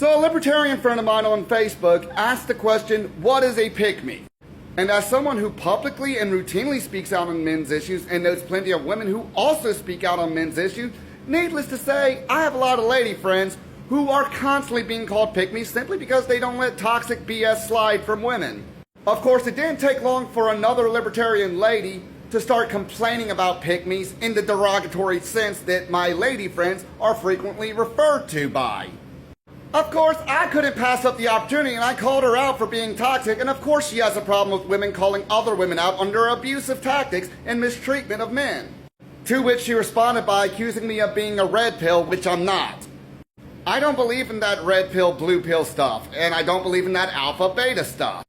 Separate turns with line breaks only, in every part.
So a libertarian friend of mine on Facebook asked the question, what is a pick-me? And as someone who publicly and routinely speaks out on men's issues and knows plenty of women who also speak out on men's issues, needless to say, I have a lot of lady friends who are constantly being called pick-me simply because they don't let toxic BS slide from women. Of course, it didn't take long for another libertarian lady to start complaining about pick-me's in the derogatory sense that my lady friends are frequently referred to by. Of course, I couldn't pass up the opportunity and I called her out for being toxic, and of course she has a problem with women calling other women out under abusive tactics and mistreatment of men. To which she responded by accusing me of being a red pill, which I'm not. I don't believe in that red pill, blue pill stuff, and I don't believe in that alpha beta stuff.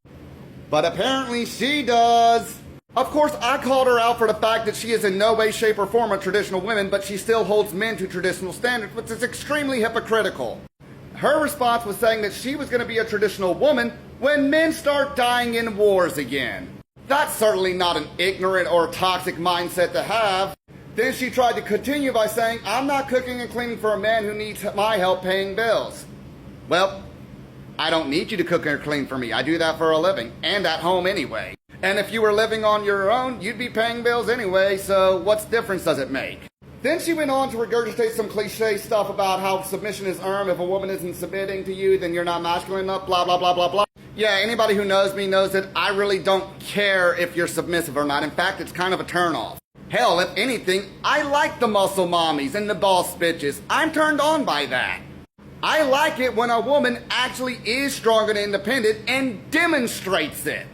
But apparently she does. Of course, I called her out for the fact that she is in no way, shape, or form a traditional woman, but she still holds men to traditional standards, which is extremely hypocritical. Her response was saying that she was going to be a traditional woman when men start dying in wars again. That's certainly not an ignorant or toxic mindset to have. Then she tried to continue by saying, I'm not cooking and cleaning for a man who needs my help paying bills. Well, I don't need you to cook or clean for me. I do that for a living, and at home anyway. And if you were living on your own, you'd be paying bills anyway, so what difference does it make? Then she went on to regurgitate some cliche stuff about how submission is earned. If a woman isn't submitting to you, then you're not masculine enough, blah, blah, blah, blah, blah. Yeah, anybody who knows me knows that I really don't care if you're submissive or not. In fact, it's kind of a turnoff. Hell, if anything, I like the muscle mommies and the boss bitches. I'm turned on by that. I like it when a woman actually is strong and independent and demonstrates it.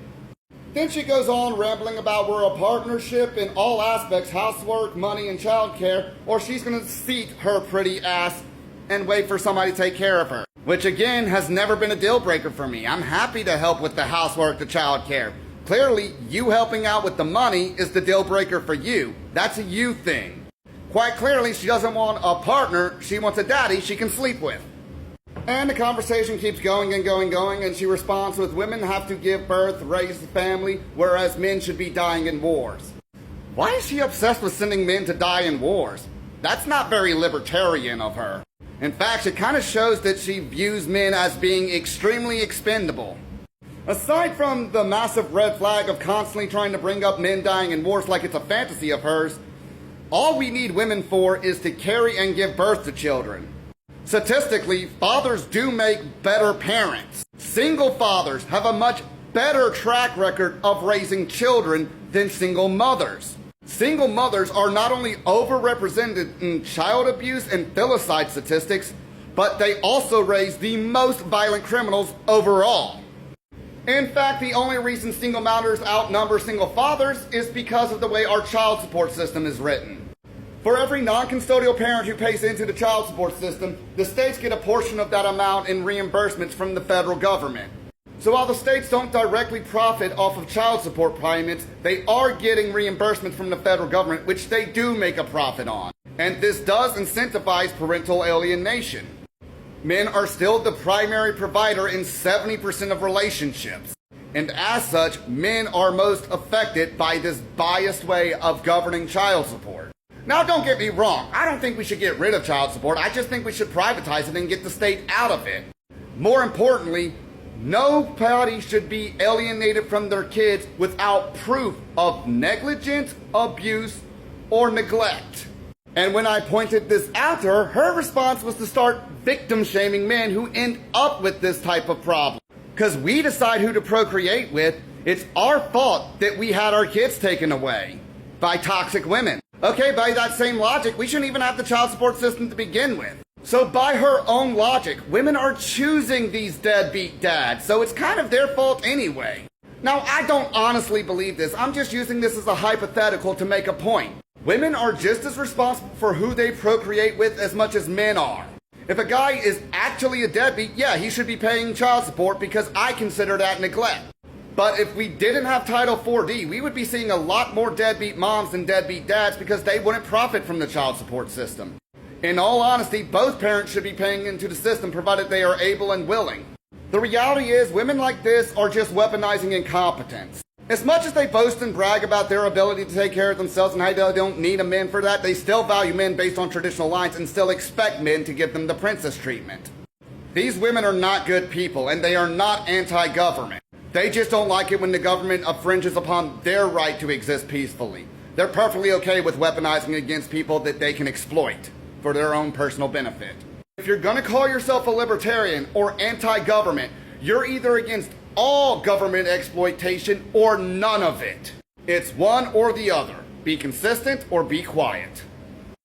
Then she goes on rambling about we're a partnership in all aspects, housework, money, and childcare, or she's gonna seat her pretty ass and wait for somebody to take care of her. Which again, has never been a deal breaker for me. I'm happy to help with the housework, the childcare. Clearly, you helping out with the money is the deal breaker for you. That's a you thing. Quite clearly, she doesn't want a partner, she wants a daddy she can sleep with. And the conversation keeps going and going and going, and she responds with women have to give birth, raise a family, whereas men should be dying in wars. Why is she obsessed with sending men to die in wars? That's not very libertarian of her. In fact, it kind of shows that she views men as being extremely expendable. Aside from the massive red flag of constantly trying to bring up men dying in wars like it's a fantasy of hers, all we need women for is to carry and give birth to children. Statistically, fathers do make better parents. Single fathers have a much better track record of raising children than single mothers. Single mothers are not only overrepresented in child abuse and filicide statistics, but they also raise the most violent criminals overall. In fact, the only reason single mothers outnumber single fathers is because of the way our child support system is written. For every non-custodial parent who pays into the child support system, the states get a portion of that amount in reimbursements from the federal government. So while the states don't directly profit off of child support payments, they are getting reimbursements from the federal government, which they do make a profit on. And this does incentivize parental alienation. Men are still the primary provider in 70% of relationships. And as such, men are most affected by this biased way of governing child support. Now, don't get me wrong. I don't think we should get rid of child support. I just think we should privatize it and get the state out of it. More importantly, nobody should be alienated from their kids without proof of negligence, abuse, or neglect. And when I pointed this out to her, her response was to start victim shaming men who end up with this type of problem. Because we decide who to procreate with, it's our fault that we had our kids taken away by toxic women. Okay, by that same logic, we shouldn't even have the child support system to begin with. So by her own logic, women are choosing these deadbeat dads, so it's kind of their fault anyway. Now, I don't honestly believe this. I'm just using this as a hypothetical to make a point. Women are just as responsible for who they procreate with as much as men are. If a guy is actually a deadbeat, yeah, he should be paying child support because I consider that neglect. But if we didn't have Title 4D, we would be seeing a lot more deadbeat moms than deadbeat dads because they wouldn't profit from the child support system. In all honesty, both parents should be paying into the system provided they are able and willing. The reality is, women like this are just weaponizing incompetence. As much as they boast and brag about their ability to take care of themselves and how they don't need a man for that, they still value men based on traditional lines and still expect men to give them the princess treatment. These women are not good people, and they are not anti-government. They just don't like it when the government infringes upon their right to exist peacefully. They're perfectly okay with weaponizing against people that they can exploit for their own personal benefit. If you're gonna call yourself a libertarian or anti-government, you're either against all government exploitation or none of it. It's one or the other. Be consistent or be quiet.